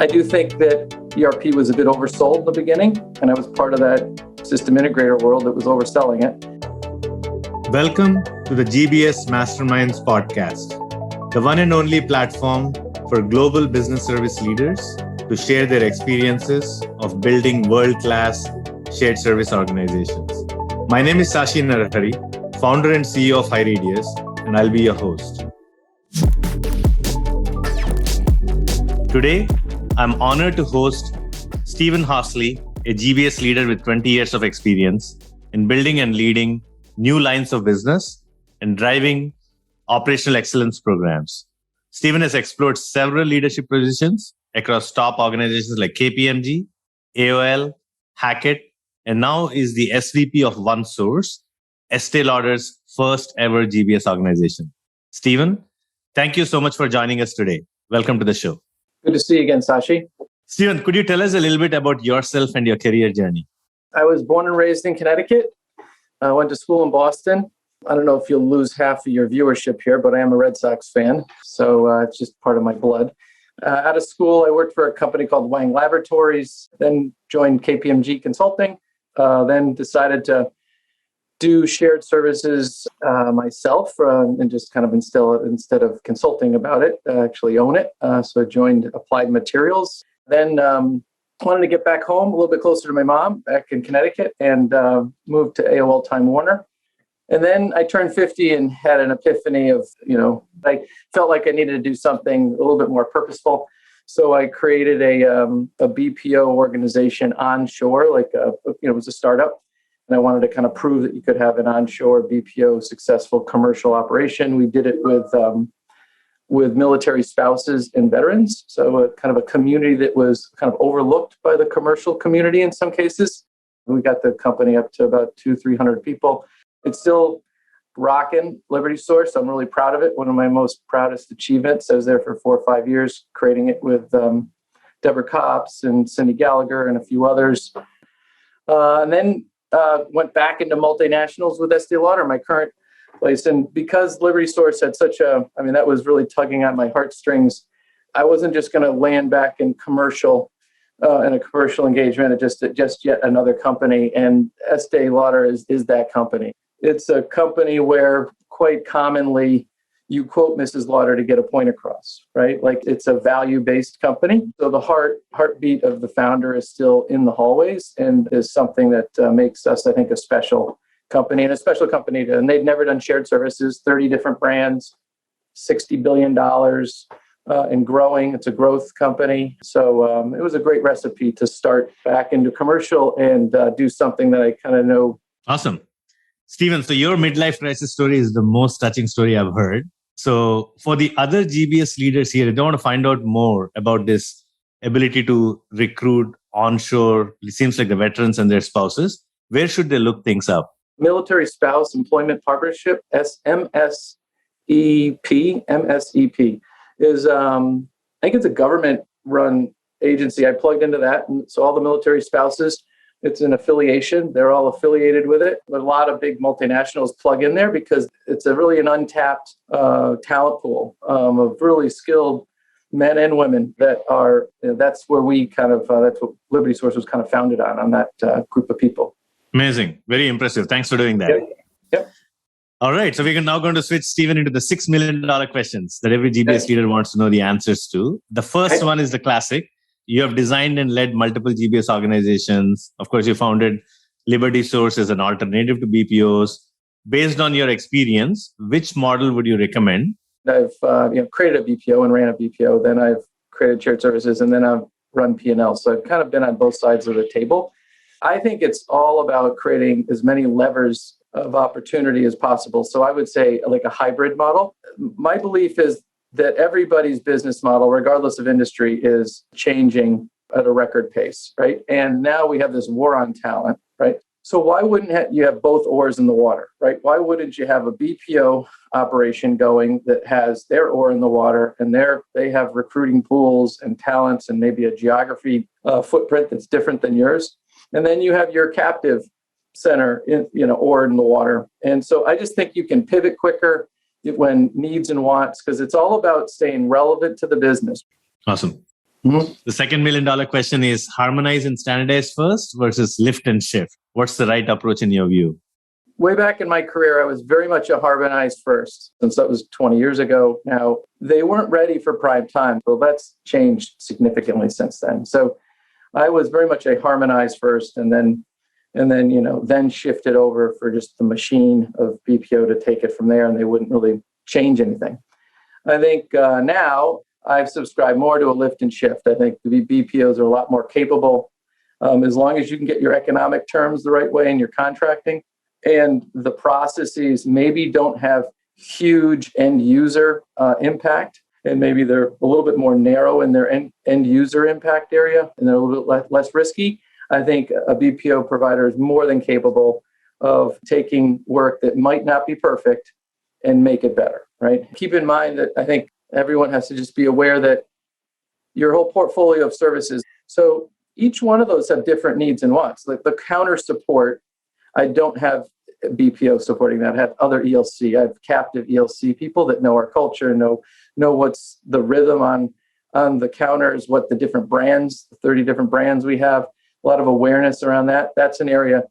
I do think that ERP was a bit oversold in the beginning, and I was part of that system integrator world that was overselling it. Welcome to the GBS Masterminds podcast, the one and only platform for global business service leaders to share their experiences of building world-class shared service organizations. My name is 𝗔𝗯cie 𝗦𝗲𝘀, founder and CEO of HighRadius, and I'll be your host. Today, I'm honored to host Stephen Hosley, a GBS leader with 20 years of experience in building and leading new lines of business and driving operational excellence programs. Stephen has explored several leadership positions across top organizations like KPMG, AOL, Hackett, and now is the SVP of OneSource, Estée Lauder's first ever GBS organization. Stephen, thank you so much for joining us today. Welcome to the show. Good to see you again, Sashi. Stephen, could you tell us a little bit about yourself and your career journey? I was born and raised in Connecticut. I went to school in Boston. I don't know if you'll lose half of your viewership here, but I am a Red Sox fan, so it's just part of my blood. Out of school, I worked for a company called Wang Laboratories, then joined KPMG Consulting, then decided to do shared services myself and just kind of instead of consulting about it, actually own it. So I joined Applied Materials. Then wanted to get back home a little bit closer to my mom back in Connecticut and moved to AOL Time Warner. And then I turned 50 and had an epiphany of, I felt like I needed to do something a little bit more purposeful. So I created a BPO organization onshore, it was a startup. And I wanted to kind of prove that you could have an onshore BPO successful commercial operation. We did it with military spouses and veterans. So kind of a community that was kind of overlooked by the commercial community in some cases. We got the company up to about 200-300 people. It's still rocking, Liberty Source. I'm really proud of it. One of my most proudest achievements. I was there for 4 or 5 years, creating it with Deborah Copps and Cindy Gallagher and a few others. And then went back into multinationals with Estee Lauder, my current place. And because Liberty Source had that was really tugging on my heartstrings. I wasn't just going to land back in commercial, in a commercial engagement, just yet another company. And Estee Lauder is that company. It's a company where quite commonly you quote Mrs. Lauder to get a point across, right? Like it's a value-based company. So the heartbeat of the founder is still in the hallways and is something that makes us, I think, a special company and a special company. And they'd never done shared services, 30 different brands, $60 billion and growing. It's a growth company. So it was a great recipe to start back into commercial and do something that I kind of know. Awesome. Stephen, so your midlife crisis story is the most touching story I've heard. So for the other GBS leaders here, they want to find out more about this ability to recruit onshore. It seems like the veterans and their spouses. Where should they look things up? Military Spouse Employment Partnership, MSEP, is, I think it's a government-run agency. I plugged into that. And so all the military spouses, it's an affiliation. They're all affiliated with it. But a lot of big multinationals plug in there because it's an untapped talent pool of really skilled men and women that are, that's where we that's what Liberty Source was kind of founded on that group of people. Amazing. Very impressive. Thanks for doing that. Yep. All right. So we're now going to switch, Stephen, into the $6 million questions that every GBS leader wants to know the answers to. The first one is the classic. You have designed and led multiple GBS organizations. Of course, you founded Liberty Source as an alternative to BPOs. Based on your experience, which model would you recommend? I've created a BPO and ran a BPO. Then I've created shared services, and then I've run P&L. So I've kind of been on both sides of the table. I think it's all about creating as many levers of opportunity as possible. So I would say like a hybrid model. My belief is that everybody's business model, regardless of industry, is changing at a record pace, right? And now we have this war on talent, right? So why wouldn't you have both oars in the water, right? Why wouldn't you have a BPO operation going that has their oar in the water and they have recruiting pools and talents and maybe a geography footprint that's different than yours? And then you have your captive center, oar in the water. And so I just think you can pivot quicker when needs and wants, because it's all about staying relevant to the business. Awesome. The second $1 million question is harmonize and standardize first versus lift and shift. What's the right approach in your view? Way back in my career, I was very much a harmonize first, since that was 20 years ago. Now, they weren't ready for prime time, but that's changed significantly since then. So I was very much a harmonize first, and then shifted over for just the machine of BPO to take it from there, and they wouldn't really change anything. I think now I've subscribed more to a lift and shift. I think the BPOs are a lot more capable as long as you can get your economic terms the right way in your contracting. And the processes maybe don't have huge end user impact, and maybe they're a little bit more narrow in their end user impact area, and they're a little bit less risky. I think a BPO provider is more than capable of taking work that might not be perfect and make it better, right? Keep in mind that I think everyone has to just be aware that your whole portfolio of services, so each one of those have different needs and wants. Like the counter support, I don't have BPO supporting that. I have other ELC. I have captive ELC people that know our culture, know what's the rhythm on the counters, what the different brands, 30 different brands we have, a lot of awareness around that. That's an area.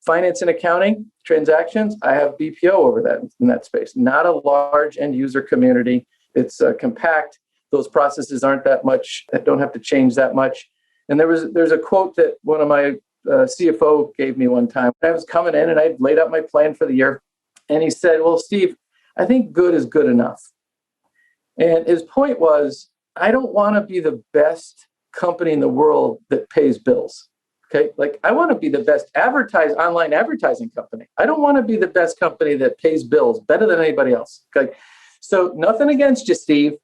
Finance and accounting, transactions, I have BPO over that in that space. Not a large end user community. It's compact. Those processes aren't that much, don't have to change that much. And there's a quote that one of my CFO gave me one time. I was coming in and I laid out my plan for the year. And he said, well, Steve, I think good is good enough. And his point was, I don't want to be the best company in the world that pays bills. Okay. Like I want to be the best online advertising company. I don't want to be the best company that pays bills better than anybody else. Okay. So nothing against you, Steve,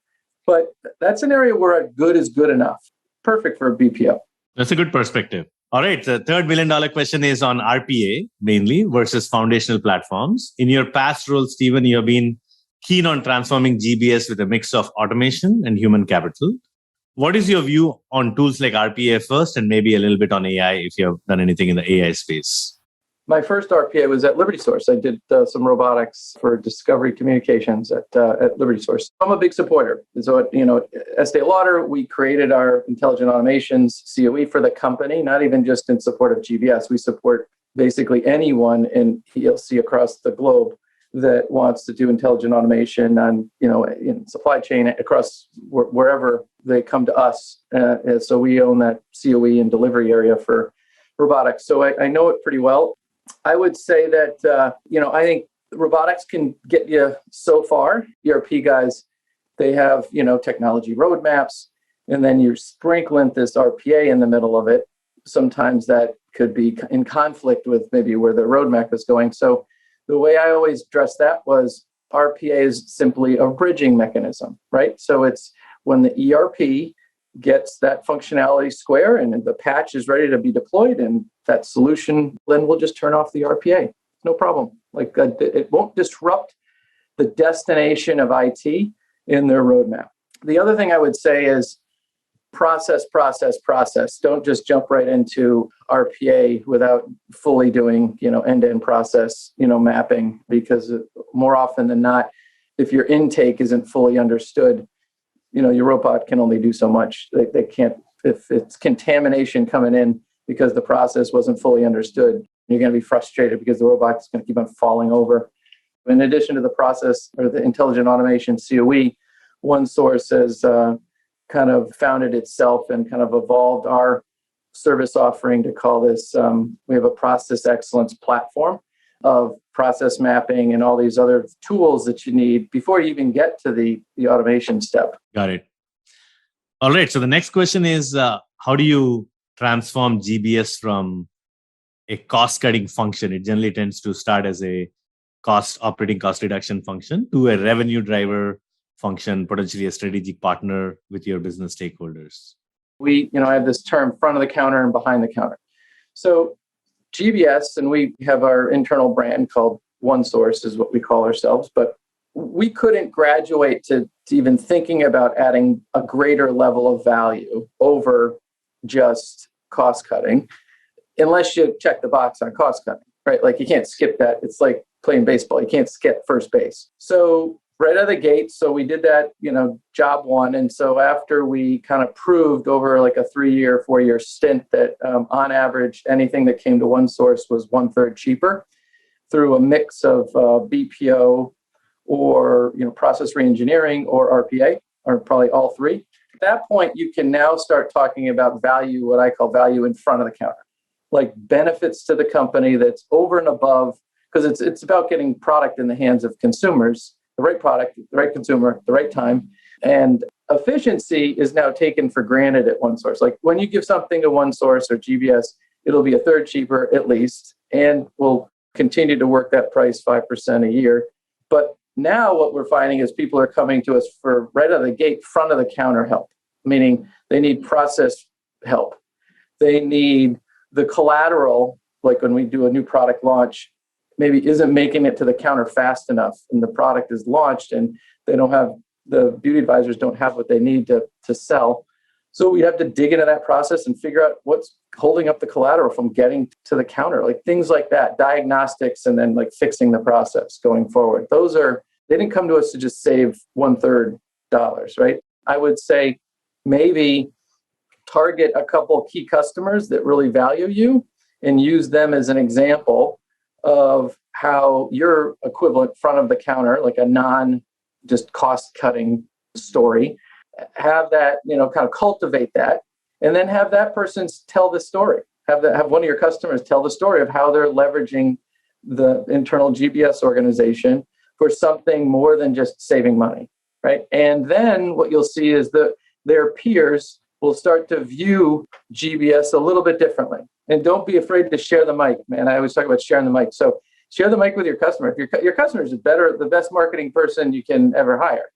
but that's an area where good is good enough. Perfect for a BPO. That's a good perspective. All right. The third $1 million question is on RPA mainly versus foundational platforms. In your past role, Stephen, you have been keen on transforming GBS with a mix of automation and human capital. What is your view on tools like RPA first and maybe a little bit on AI if you have done anything in the AI space? My first RPA was at Liberty Source. I did some robotics for discovery communications at Liberty Source. I'm a big supporter. So at Estée Lauder, we created our intelligent automations COE for the company, not even just in support of GBS. We support basically anyone in ELC across the globe that wants to do intelligent automation on, in supply chain across wherever they come to us. So we own that COE and delivery area for robotics. So I know it pretty well. I would say that, I think robotics can get you so far. ERP guys, they have, technology roadmaps, and then you're sprinkling this RPA in the middle of it. Sometimes that could be in conflict with maybe where the roadmap is going. So the way I always addressed that was RPA is simply a bridging mechanism, right? So it's when the ERP gets that functionality square and the patch is ready to be deployed and that solution, then we'll just turn off the RPA. No problem. It won't disrupt the destination of IT in their roadmap. The other thing I would say is process. Don't just jump right into RPA without fully doing, end-to-end process, mapping, because more often than not, if your intake isn't fully understood, your robot can only do so much. They can't, if it's contamination coming in because the process wasn't fully understood, you're going to be frustrated because the robot is going to keep on falling over. In addition to the process or the intelligent automation COE, OneSource has kind of founded itself and kind of evolved our service offering to call this, we have a process excellence platform of process mapping and all these other tools that you need before you even get to the automation step. Got it. All right. So the next question is, how do you transform GBS from a cost-cutting function? It generally tends to start as a operating cost reduction function to a revenue driver function, potentially a strategic partner with your business stakeholders. I have this term front of the counter and behind the counter. So GBS, and we have our internal brand called OneSource is what we call ourselves, but we couldn't graduate to even thinking about adding a greater level of value over just cost cutting, unless you check the box on cost cutting, right? Like you can't skip that. It's like playing baseball. You can't skip first base. So right out of the gate. So we did that, job one. And so after we kind of proved over like a 3-year, 4-year stint that on average, anything that came to one source was 1/3 cheaper through a mix of BPO or, process reengineering or RPA, or probably all three. At that point, you can now start talking about value, what I call value in front of the counter, like benefits to the company that's over and above, because it's about getting product in the hands of consumers, the right product, the right consumer, the right time. And efficiency is now taken for granted at one source. Like when you give something to one source or GBS, it'll be 1/3 cheaper at least, and we'll continue to work that price 5% a year. But now what we're finding is people are coming to us for right out of the gate, front of the counter help, meaning they need process help. They need the collateral, like when we do a new product launch, maybe isn't making it to the counter fast enough and the product is launched and the beauty advisors don't have what they need to sell. So we have to dig into that process and figure out what's holding up the collateral from getting to the counter, like things like that, diagnostics, and then like fixing the process going forward. They didn't come to us to just save 1/3 dollars, right? I would say maybe target a couple of key customers that really value you and use them as an example of how your equivalent front of the counter, like a just cost cutting story, have that, kind of cultivate that, and then have that person tell the story. Have one of your customers tell the story of how they're leveraging the internal GBS organization for something more than just saving money, right? And then what you'll see is that their peers will start to view GBS a little bit differently. And don't be afraid to share the mic, man. I always talk about sharing the mic. So share the mic with your customer. If your customer is the best marketing person you can ever hire.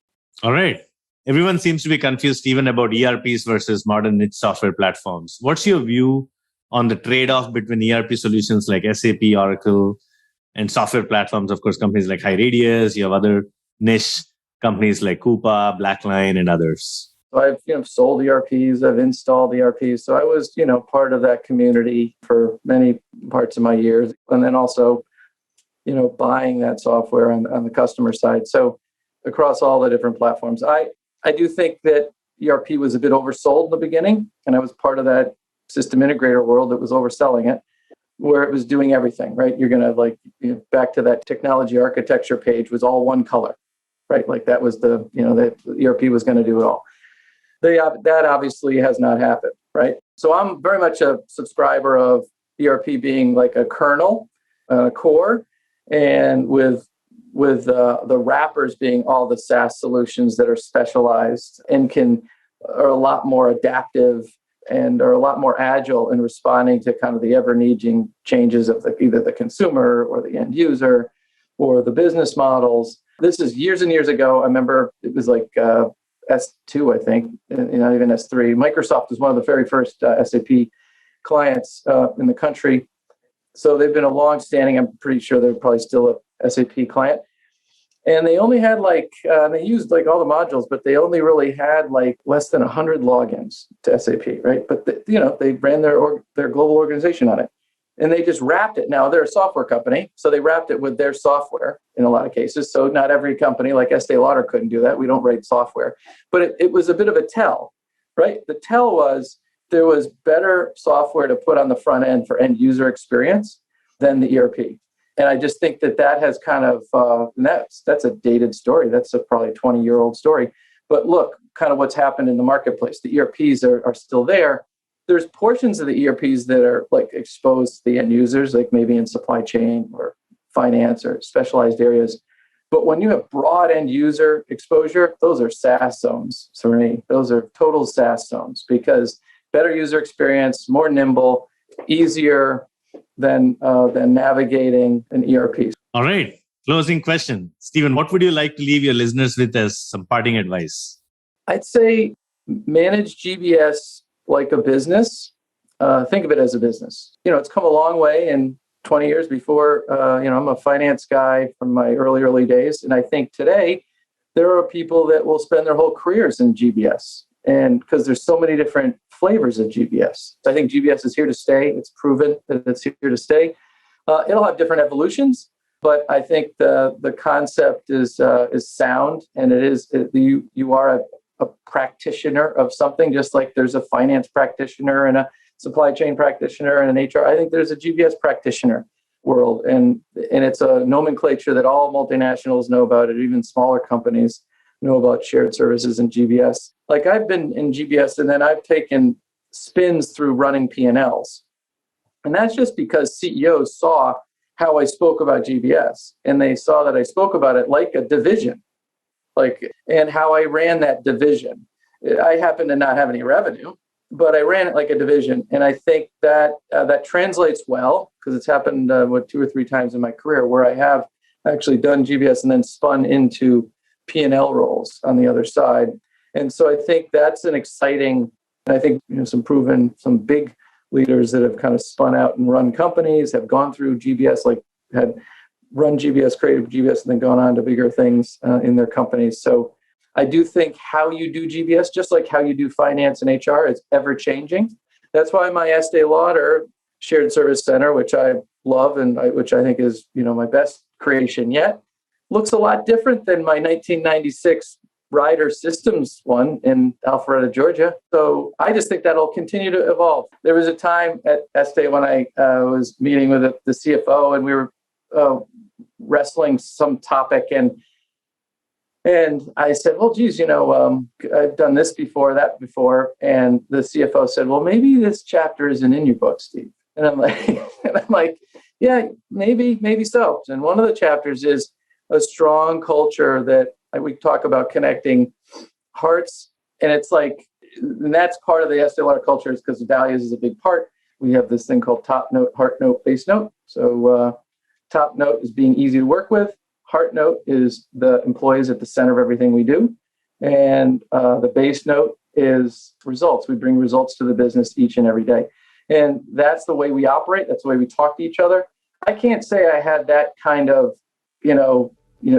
All right. Everyone seems to be confused, Stephen, about ERPs versus modern niche software platforms. What's your view on the trade-off between ERP solutions like SAP, Oracle, and software platforms? Of course, companies like HighRadius, you have other niche companies like Coupa, Blackline, and others. So I've sold ERPs, I've installed ERPs. So I was, part of that community for many parts of my years. And then also, buying that software on the customer side. So across all the different platforms, I do think that ERP was a bit oversold in the beginning. And I was part of that system integrator world that was overselling it, where it was doing everything, right? You're going to back to that technology architecture page was all one color, right? Like that was the ERP was going to do it all. That obviously has not happened, right? So I'm very much a subscriber of ERP being like a kernel, core, and with the wrappers being all the SaaS solutions that are specialized and are a lot more adaptive and are a lot more agile in responding to kind of the ever-needing changes of either the consumer or the end user or the business models. This is years and years ago. I remember it was like S2, I think, not even S3. Microsoft was one of the very first SAP clients in the country. So they've been a long-standing, I'm pretty sure they're probably still a SAP client. And they only had they used all the modules, but they only really had less than 100 logins to SAP, right? But they ran their global organization on it. And they just wrapped it. Now they're a software company, so they wrapped it with their software in a lot of cases. So not every company like Estee Lauder couldn't do that. We don't write software. But it was a bit of a tell, right? The tell was there was better software to put on the front end for end user experience than the ERP. And I just think that has kind of, that's a dated story. That's a probably 20-year-old story. But look, kind of what's happened in the marketplace. The ERPs are still there. There's portions of the ERPs that are exposed to the end users, like maybe in supply chain or finance or specialized areas. But when you have broad end user exposure, those are SaaS zones. For me, those are total SaaS zones because better user experience, more nimble, easier than navigating an ERP. All right. Closing question. Stephen, what would you like to leave your listeners with as some parting advice? I'd say manage GBS like a business. Think of it as a business. It's come a long way in 20 years before. I'm a finance guy from my early days. And I think today there are people that will spend their whole careers in GBS. And because there's so many different flavors of GBS. I think GBS is here to stay. It's proven that it's here to stay. It'll have different evolutions, But I think the concept is sound, and you are a practitioner of something, just like there's a finance practitioner and a supply chain practitioner and an HR. I think there's a GBS practitioner world, and it's a nomenclature that all multinationals know about, and even smaller companies know about shared services and GBS. Like, I've been in GBS, and then I've taken spins through running P&Ls. And that's just because CEOs saw how I spoke about GBS, and they saw that I spoke about it like a division, and how I ran that division. I happen to not have any revenue, but I ran it like a division. And I think that that translates well, because it's happened 2 or 3 times in my career where I have actually done GBS and then spun into P&L roles on the other side. And so I think that's an exciting, and I think some big leaders that have kind of spun out and run companies have gone through GBS, like had run GBS, created GBS, and then gone on to bigger things in their companies. So I do think how you do GBS, just like how you do finance and HR, is ever changing. That's why my Estee Lauder Shared Service Center, which I love and which I think is my best creation yet, looks a lot different than my 1996 Ryder Systems one in Alpharetta, Georgia. So I just think that'll continue to evolve. There was a time at Estee when I was meeting with the CFO, and we were wrestling some topic, and I said, well, geez, I've done this before, that before. And the CFO said, well, maybe this chapter isn't in your book, Steve. And I'm like, yeah, maybe so. And one of the chapters is a strong culture that we talk about connecting hearts. And it's like, and that's part of the Estee Lauder culture, is because values is a big part. We have this thing called top note, heart note, base note. So top note is being easy to work with. Heart note is the employees at the center of everything we do. And the base note is results. We bring results to the business each and every day. And that's the way we operate. That's the way we talk to each other. I can't say I had that kind of,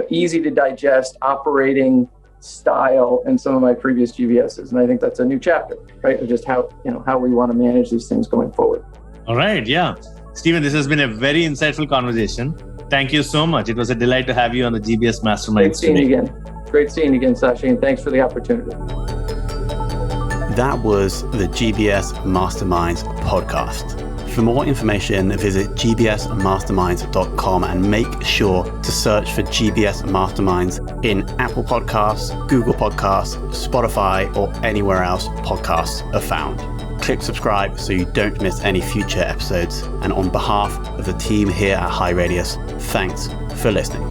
easy to digest operating style in some of my previous GBSs. And I think that's a new chapter, right? Of just how we want to manage these things going forward. All right. Yeah. Stephen, this has been a very insightful conversation. Thank you so much. It was a delight to have you on the GBS Masterminds. Great seeing you again. Great seeing you again, Sashi, and thanks for the opportunity. That was the GBS Masterminds podcast. For more information, visit gbsmasterminds.com and make sure to search for GBS Masterminds in Apple Podcasts, Google Podcasts, Spotify, or anywhere else podcasts are found. Click subscribe so you don't miss any future episodes. And on behalf of the team here at High Radius, thanks for listening.